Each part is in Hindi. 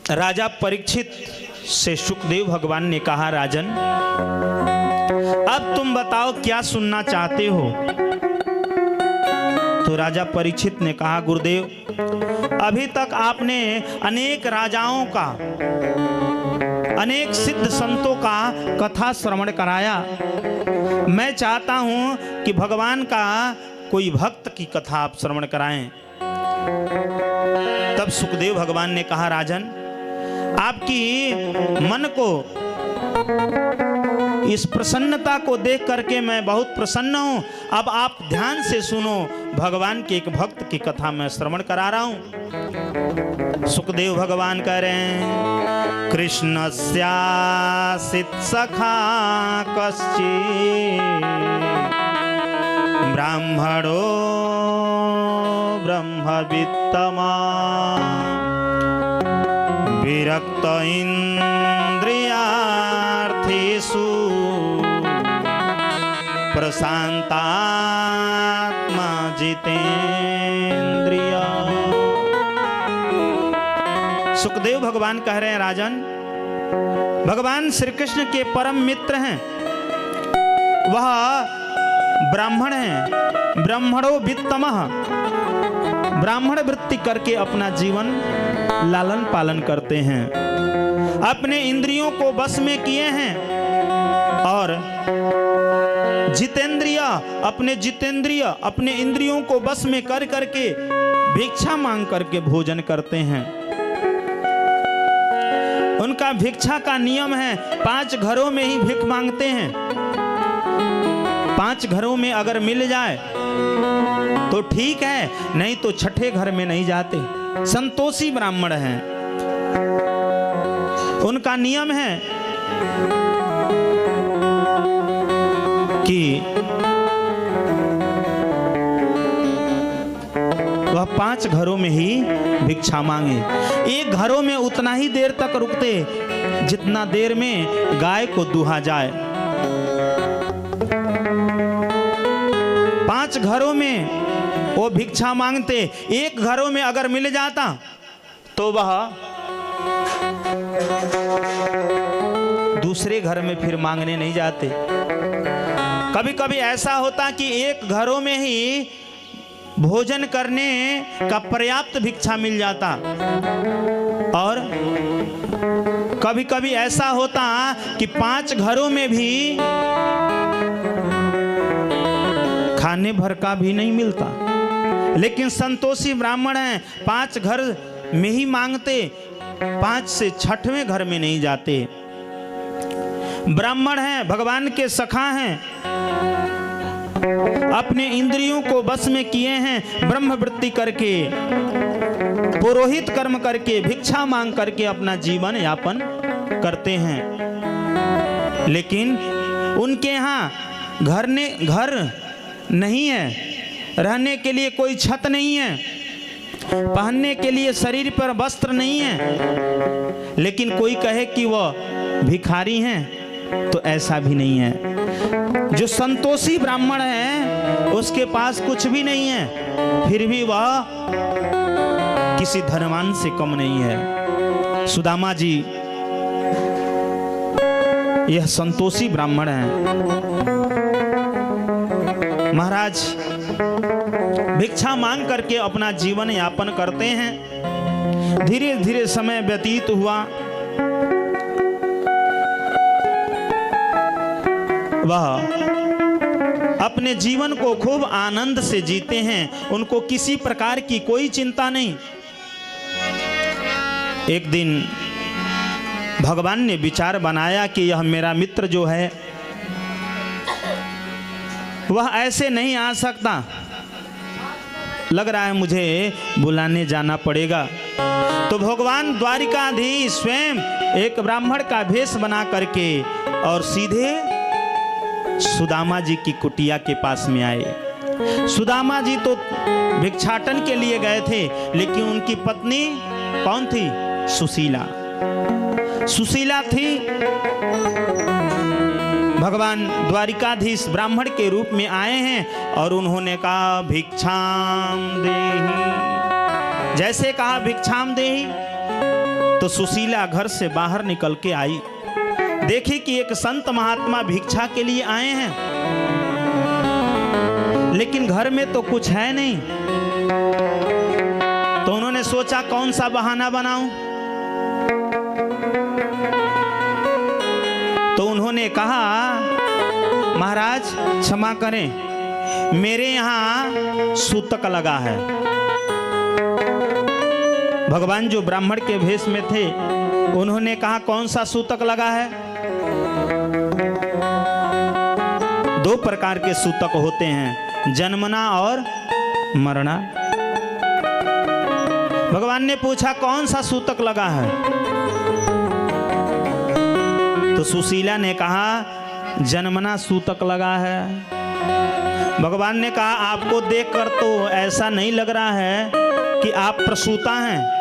राजा परीक्षित से सुखदेव भगवान ने कहा, राजन अब तुम बताओ क्या सुनना चाहते हो। तो राजा परीक्षित ने कहा, गुरुदेव अभी तक आपने अनेक राजाओं का, अनेक सिद्ध संतों का कथा श्रवण कराया। मैं चाहता हूं कि भगवान का कोई भक्त की कथा आप श्रवण कराएं। तब सुखदेव भगवान ने कहा, राजन आपकी मन को, इस प्रसन्नता को देख करके मैं बहुत प्रसन्न हूं। अब आप ध्यान से सुनो, भगवान के एक भक्त की कथा मैं श्रवण करा रहा हूं। सुखदेव भगवान कह रहे हैं, कृष्णस्यासित सखा कश्चित् ब्राह्मणो ब्रह्मवित्तमा विरक्त इंद्रियार्थेषु प्रशांतात्मा जितेंद्रिय। सुखदेव भगवान कह रहे हैं, राजन भगवान श्री कृष्ण के परम मित्र हैं, वह ब्राह्मण हैं। ब्राह्मणो वित्तमः, ब्राह्मण वृत्ति करके अपना जीवन लालन पालन करते हैं, अपने इंद्रियों को बस में किए हैं और जितेंद्रिय, अपने इंद्रियों को बस में कर करके भिक्षा मांग करके भोजन करते हैं। उनका भिक्षा का नियम है, 5 घरों में ही भिख मांगते हैं। 5 घरों में अगर मिल जाए तो ठीक है, नहीं तो छठे घर में नहीं जाते। संतोषी ब्राह्मण हैं। उनका नियम है कि वह 5 घरों में ही भिक्षा मांगे। एक घरों में उतना ही देर तक रुकते जितना देर में गाय को दूहा जाए। 5 घरों में वो भिक्षा मांगते। एक घरों में अगर मिल जाता तो वह दूसरे घर में फिर मांगने नहीं जाते। कभी कभी ऐसा होता कि एक घरों में ही भोजन करने का पर्याप्त भिक्षा मिल जाता, और कभी कभी ऐसा होता कि 5 घरों में भी खाने भर का भी नहीं मिलता। लेकिन संतोषी ब्राह्मण हैं, 5 घर में ही मांगते, 5 से छठवें घर में नहीं जाते। ब्राह्मण हैं, भगवान के सखा हैं, अपने इंद्रियों को बस में किए हैं, ब्रह्म वृत्ति करके, पुरोहित कर्म करके, भिक्षा मांग करके अपना जीवन यापन करते हैं। लेकिन उनके यहाँ घर नहीं है, रहने के लिए कोई छत नहीं है, पहनने के लिए शरीर पर वस्त्र नहीं है। लेकिन कोई कहे कि वह भिखारी हैं तो ऐसा भी नहीं है। जो संतोषी ब्राह्मण है उसके पास कुछ भी नहीं है, फिर भी वह किसी धनवान से कम नहीं है। सुदामा जी यह संतोषी ब्राह्मण है। महाराज भिक्षा मांग करके अपना जीवन यापन करते हैं। धीरे धीरे समय व्यतीत हुआ। वह अपने जीवन को खूब आनंद से जीते हैं, उनको किसी प्रकार की कोई चिंता नहीं। एक दिन भगवान ने विचार बनाया कि यह मेरा मित्र जो है वह ऐसे नहीं आ सकता, लग रहा है मुझे बुलाने जाना पड़ेगा। तो भगवान द्वारिकाधीश स्वयं एक ब्राह्मण का भेष बना करके और सीधे सुदामा जी की कुटिया के पास में आए। सुदामा जी तो भिक्षाटन के लिए गए थे, लेकिन उनकी पत्नी कौन थी? सुशीला थी। भगवान द्वारिकाधीश ब्राह्मण के रूप में आए हैं और उन्होंने कहा भिक्षाम देहि। जैसे कहा भिक्षाम देहि तो तो सुशीला घर से बाहर निकल के आई, देखी कि एक संत महात्मा भिक्षा के लिए आए हैं, लेकिन घर में तो कुछ है नहीं। तो उन्होंने सोचा कौन सा बहाना बनाऊं। तो उन्होंने कहा, महाराज क्षमा करें, मेरे यहाँ सूतक लगा है। भगवान जो ब्राह्मण के भेष में थे, उन्होंने कहा कौन सा सूतक लगा है। दो प्रकार के सूतक होते हैं, जन्मना और मरना। भगवान ने पूछा कौन सा सूतक लगा है। तो सुशीला ने कहा जन्मना सूतक लगा है। भगवान ने कहा आपको देखकर तो ऐसा नहीं लग रहा है कि आप प्रसूता हैं।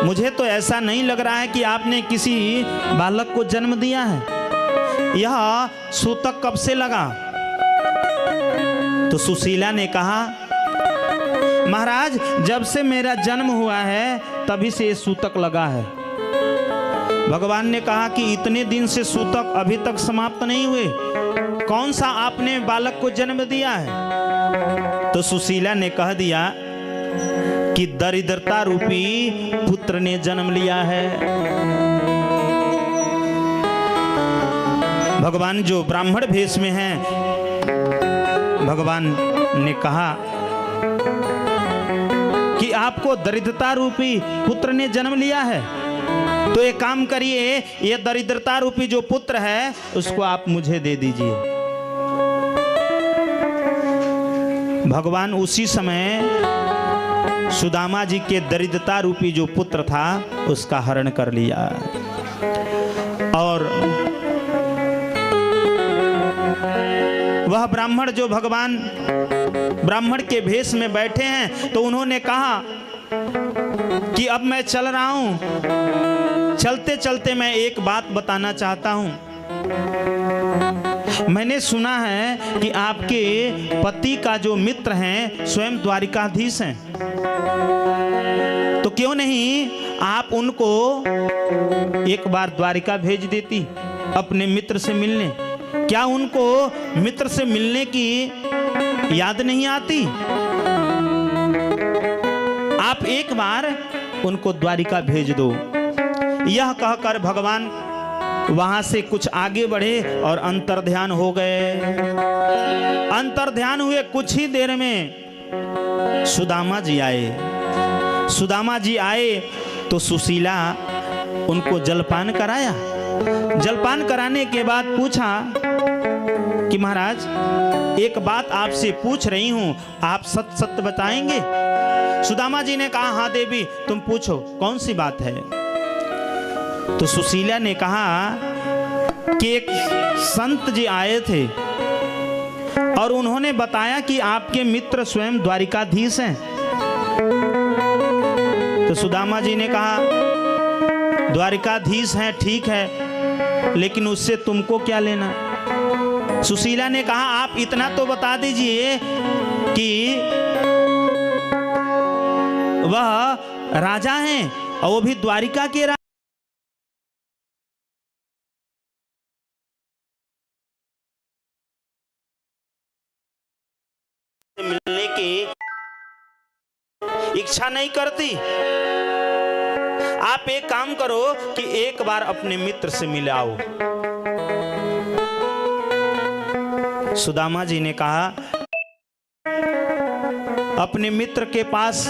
मुझे तो ऐसा नहीं लग रहा है कि आपने किसी बालक को जन्म दिया है। यह सूतक कब से लगा। तो सुशीला ने कहा महाराज जब से मेरा जन्म हुआ है तभी से ये सूतक लगा है। भगवान ने कहा कि इतने दिन से सूतक अभी तक समाप्त नहीं हुए, कौन सा आपने बालक को जन्म दिया है। तो सुशीला ने कह दिया कि दरिद्रता रूपी पुत्र ने जन्म लिया है। भगवान जो ब्राह्मण भेष में हैं, भगवान ने कहा कि आपको दरिद्रता रूपी पुत्र ने जन्म लिया है, तो एक काम करिए, ये दरिद्रता रूपी जो पुत्र है उसको आप मुझे दे दीजिए। भगवान उसी समय सुदामा जी के दरिद्रता रूपी जो पुत्र था उसका हरण कर लिया। और वह ब्राह्मण जो भगवान ब्राह्मण के भेष में बैठे हैं, तो उन्होंने कहा कि अब मैं चल रहा हूं, चलते चलते मैं एक बात बताना चाहता हूं। मैंने सुना है कि आपके पति का जो मित्र हैं स्वयं द्वारिकाधीश हैं, तो क्यों नहीं आप उनको एक बार द्वारिका भेज देती अपने मित्र से मिलने। क्या उनको मित्र से मिलने की याद नहीं आती। आप एक बार उनको द्वारिका भेज दो। यह कहकर भगवान वहां से कुछ आगे बढ़े और अंतर्ध्यान हो गए। अंतर्ध्यान हुए कुछ ही देर में सुदामा जी आए। सुदामा जी आए तो सुशीला उनको जलपान कराया। जलपान कराने के बाद पूछा कि महाराज एक बात आपसे पूछ रही हूं, आप सत्य सत्य बताएंगे। सुदामा जी ने कहा हाँ देवी तुम पूछो, कौन सी बात है। तो सुशीला ने कहा कि एक संत जी आए थे और उन्होंने बताया कि आपके मित्र स्वयं द्वारिकाधीश हैं। तो सुदामा जी ने कहा द्वारिकाधीश हैं ठीक है, लेकिन उससे तुमको क्या लेना। सुशीला ने कहा आप इतना तो बता दीजिए कि वह राजा हैं और वो भी द्वारिका के मिलने की इच्छा नहीं करती। आप एक काम करो कि एक बार अपने मित्र से मिल आओ। सुदामा जी ने कहा अपने मित्र के पास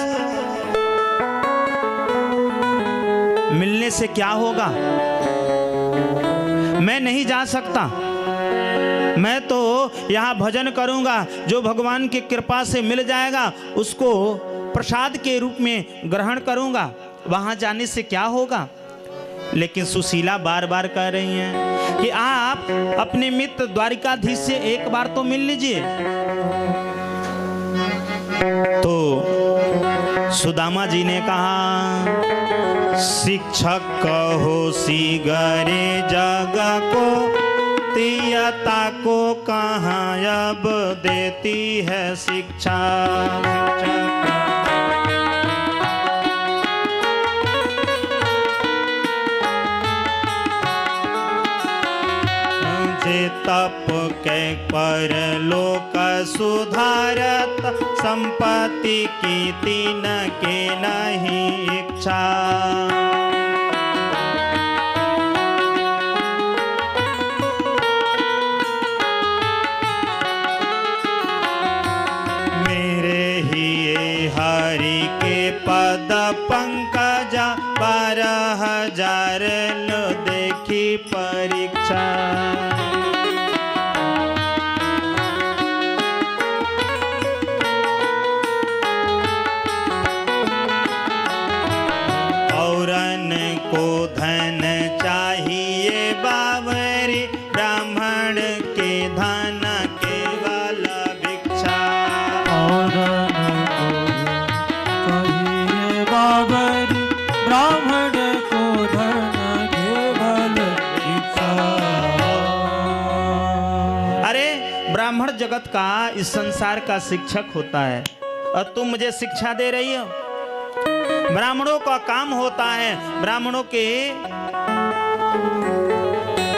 मिलने से क्या होगा, मैं नहीं जा सकता। मैं तो यहाँ भजन करूंगा, जो भगवान की कृपा से मिल जाएगा उसको प्रसाद के रूप में ग्रहण करूंगा, वहां जाने से क्या होगा। लेकिन सुशीला बार बार कह रही हैं कि आप अपने मित्र द्वारिकाधीश से एक बार तो मिल लीजिए। तो सुदामा जी ने कहा शिक्षक कहो सी गरे जग को, तियता को कहाँ अब देती है शिक्षा। तप के पर लोक सुधारत, संपत्ति की तीन के नहीं इच्छा। हरि के पद पंकज 12,000 लो देखी परीक्षा। औरन को धन चाहिए बावरी, ब्राह्मण के धन केवल भिक्षा। ब्राह्मण को धन केवल भिक्षा। अरे ब्राह्मण जगत का इस संसार का शिक्षक होता है और तुम मुझे शिक्षा दे रही हो। ब्राह्मणों का काम होता है, ब्राह्मणों के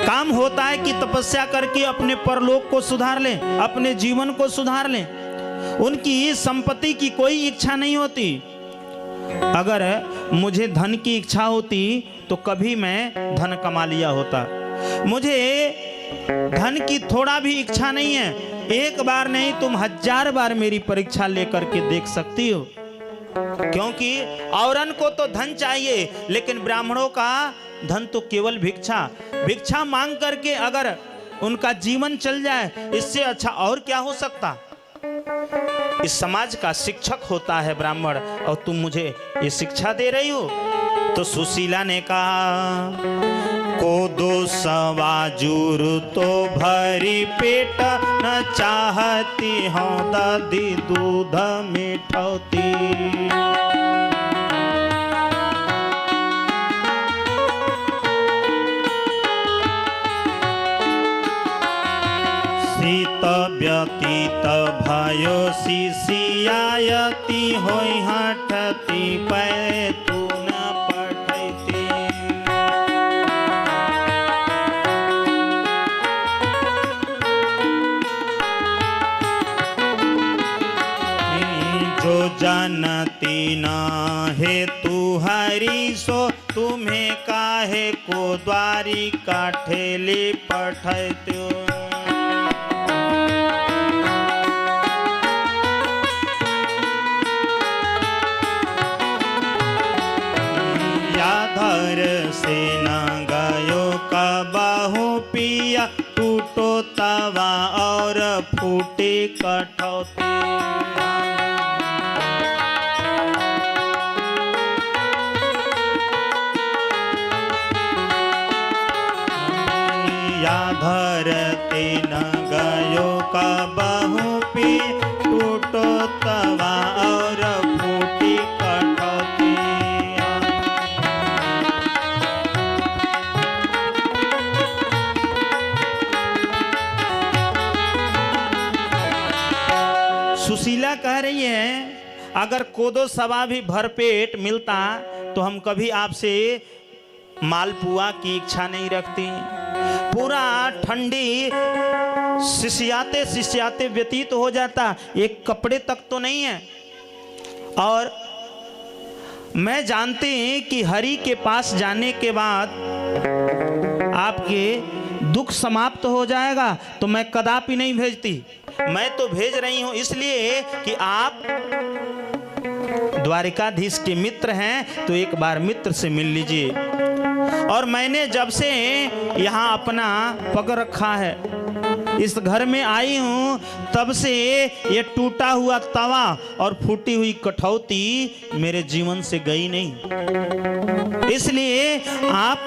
काम होता है कि तपस्या करके अपने परलोक को सुधार ले, अपने जीवन को सुधार ले। उनकी संपत्ति की कोई इच्छा नहीं होती। अगर मुझे धन की इच्छा होती तो कभी मैं धन कमा लिया होता। मुझे धन की थोड़ा भी इच्छा नहीं है। एक बार नहीं तुम 1000 बार मेरी परीक्षा लेकर के देख सकती हो, क्योंकि औरन को तो धन चाहिए, लेकिन ब्राह्मणों का धन तो केवल भिक्षा। भिक्षा मांग करके अगर उनका जीवन चल जाए, इससे अच्छा और क्या हो सकता। इस समाज का शिक्षक होता है ब्राह्मण, और तुम मुझे ये शिक्षा दे रही हो। तो सुशीला ने कहा, कोदो सवाजूर तो भरी पेट, न चाहती हूँ दधी दूध मिठौती। शीत व्यतीत भयो शिशियायति, होई हठती पैतून पठैती। जो जानती न हेतु हरि, सो तुम्हें काहे को द्वारिका ठेली पठैत्यो। धर से न गयो कबहु पिया, टूटो तवा और फूटे कठौती। या धरते न गयो कबहु पिया, टूटो तवा और फूटी कठौती। सुशीला कह रही है, अगर कोदो सवा भी भरपेट मिलता तो हम कभी आपसे मालपुआ की इच्छा नहीं रखती। पूरा ठंडी शिशियाते शिशियाते व्यतीत हो जाता, एक कपड़े तक तो नहीं है। और मैं जानती कि हरि के पास जाने के बाद आपके दुख समाप्त हो जाएगा, तो मैं कदापि नहीं भेजती। मैं तो भेज रही हूं इसलिए कि आप द्वारिकाधीश के मित्र हैं, तो एक बार मित्र से मिल लीजिए। और मैंने जब से यहाँ अपना पग रखा है, इस घर में आई हूँ, तब से ये टूटा हुआ तवा और फूटी हुई कठौती मेरे जीवन से गई नहीं। इसलिए आप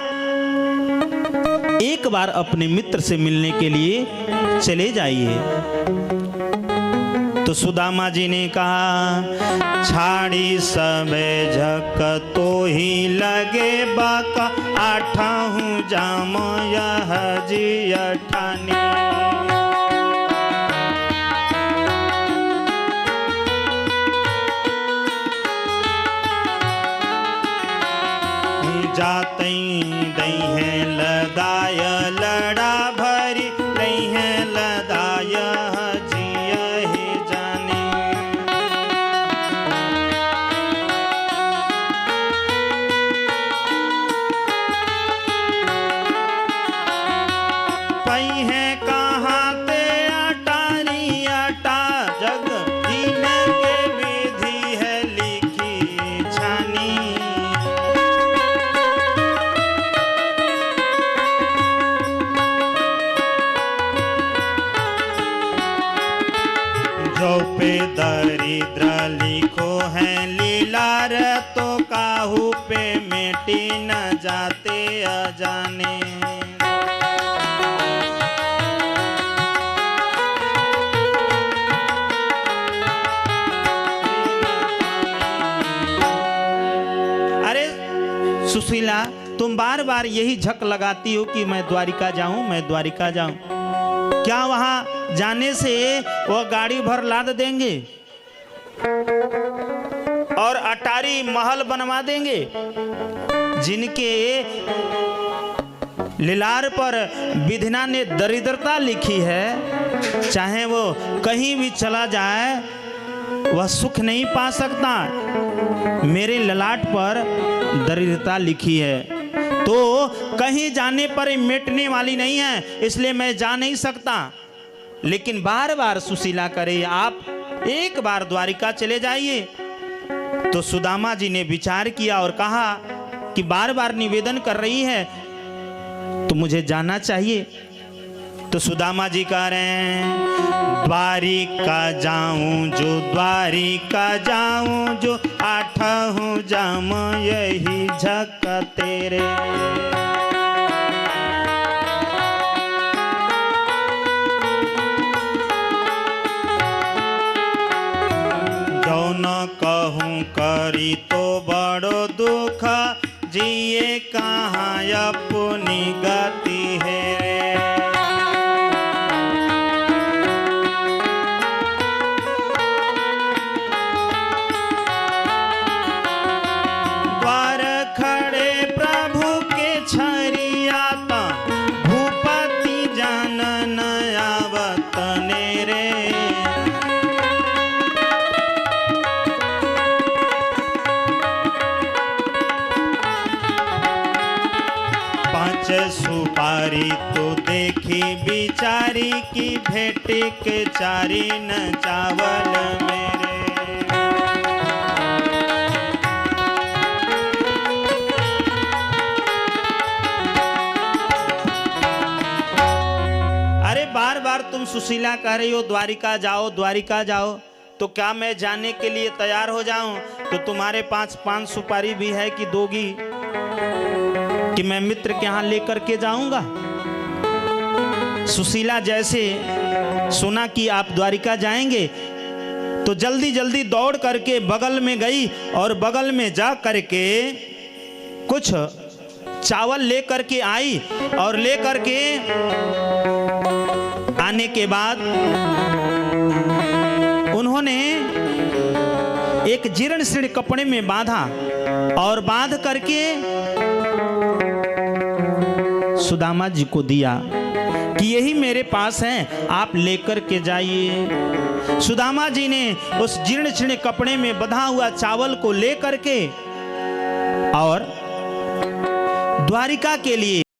एक बार अपने मित्र से मिलने के लिए चले जाइए। तो सुदामा जी ने कहा, छाड़ी सबे झक तो ही लगे बाका, आठाहूँ जाम यह जी अठानी। जाते दई है लदाय लड़ा भरी, दई है रूपे मेटी न जाते अजाने। अरे सुशीला, तुम बार बार यही झक लगाती हो कि मैं द्वारिका जाऊं, मैं द्वारिका जाऊं। क्या वहां जाने से वो गाड़ी भर लाद देंगे और अटारी महल बनवा देंगे? जिनके लिलार पर विधिना ने दरिद्रता लिखी है, चाहे वो कहीं भी चला जाए वह सुख नहीं पा सकता। मेरे ललाट पर दरिद्रता लिखी है, तो कहीं जाने पर मिटने वाली नहीं है, इसलिए मैं जा नहीं सकता। लेकिन बार बार सुशीला करे, आप एक बार द्वारिका चले जाइए। तो सुदामा जी ने विचार किया और कहा कि बार बार निवेदन कर रही है तो मुझे जाना चाहिए। तो सुदामा जी कह रहे हैं, द्वारिका जाऊं जो, द्वारिका जाऊं जो, आठहूं जाम यही झक तेरे। जौन कहूं करी तो बड़ो दुख, जिए कहाँ अपनी गति है। द्वार खड़े प्रभु के छरिया, भूपति जानन आवत नेरे। सुपारी तो देखी बिचारी की, भेट के चारी न चावल मेरे। अरे बार बार तुम सुशीला कह रही हो द्वारिका जाओ, द्वारिका जाओ, तो क्या मैं जाने के लिए तैयार हो जाऊं? तो तुम्हारे पास 5 सुपारी भी है कि दोगी कि मैं मित्र के यहां लेकर के जाऊंगा? सुशीला जैसे सुना कि आप द्वारिका जाएंगे तो जल्दी जल्दी दौड़ करके बगल में गई और बगल में जा करके कुछ चावल लेकर के आई। और लेकर के आने के बाद उन्होंने एक जीर्ण शीर्ण कपड़े में बांधा और बांध करके सुदामा जी को दिया कि यही मेरे पास है, आप लेकर के जाइए। सुदामा जी ने उस जीर्ण शीर्ण कपड़े में बंधा हुआ चावल को लेकर के और द्वारिका के लिए